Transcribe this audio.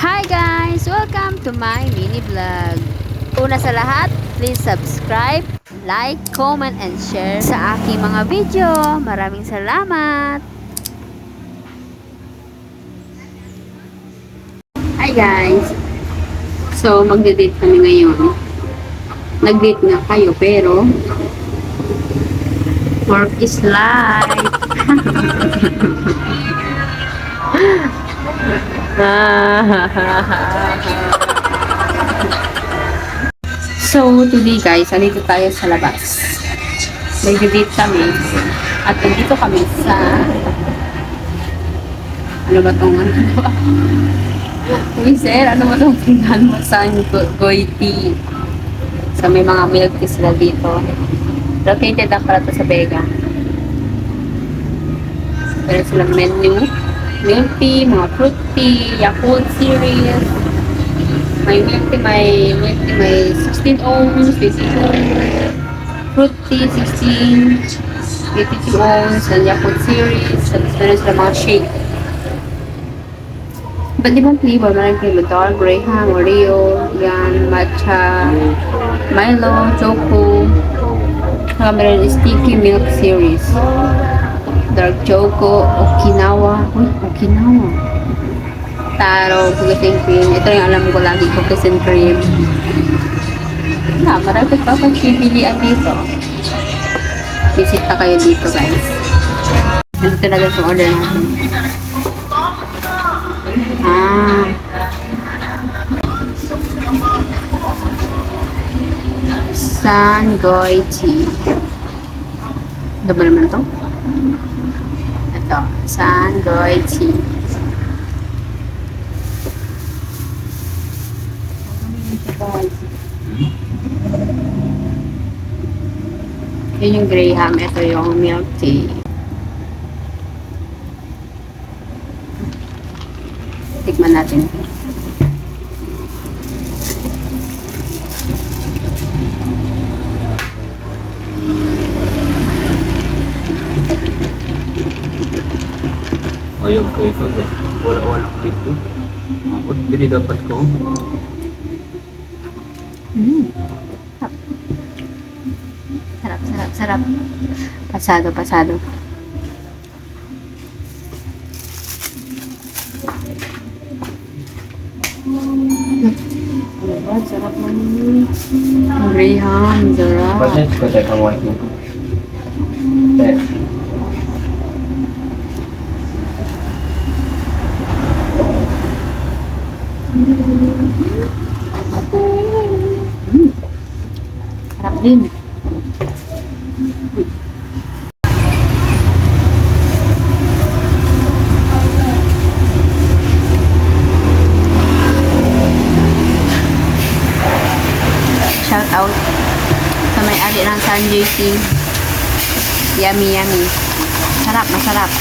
Hi guys! Welcome to my mini vlog. Una sa lahat, please subscribe, like, comment, and share sa aking mga video. Maraming salamat! Hi guys! So, magde-date kami ngayon. Nag-date nga kayo pero work is life. So, today guys, andito tayo sa labas. Nag-date kami. At nandito kami sa ano ba itong ano ba? Uy sir, ano ba itong tingnan mo sa Goiti? So, may mga milk tea sila dito. Located ang pala to sa Vega. Meron silang menu. Milk tea, mga fruit tea, Yakult series. May milk tea, may 16 ounce, 22 fruit tea, 16, 82 ounce, and Yakult series. Tapos meron sila mga shake. Ba't di bang flavor? Maraming flavor. Dark, Graham, Oreo, yan, matcha, Milo, Choco. Saka meron sticky milk series. Dark Choco, Okinawa. Uy, Okinawa. Taro, cookies and cream. Ito yung alam ko lagi, cookies and cream. Marami pa pang pipilian dito. Bisita kayo dito, guys. Ito talaga sa order natin. Sangoy tea. Ito ba naman ito? Ito, Sangoy tea. Yun yung Graham, ito yung milk tea. Tikman natin. Ayun ko ito. Wala dito. Bakit bili dapat ko? Sarap. Pasado. Sarap man. Graham, sarap. Bakit ko sa kang white mo? Sarap din. Shout out sa may-ari ng Sanjay Tea. Yummy. Sarap, masarap.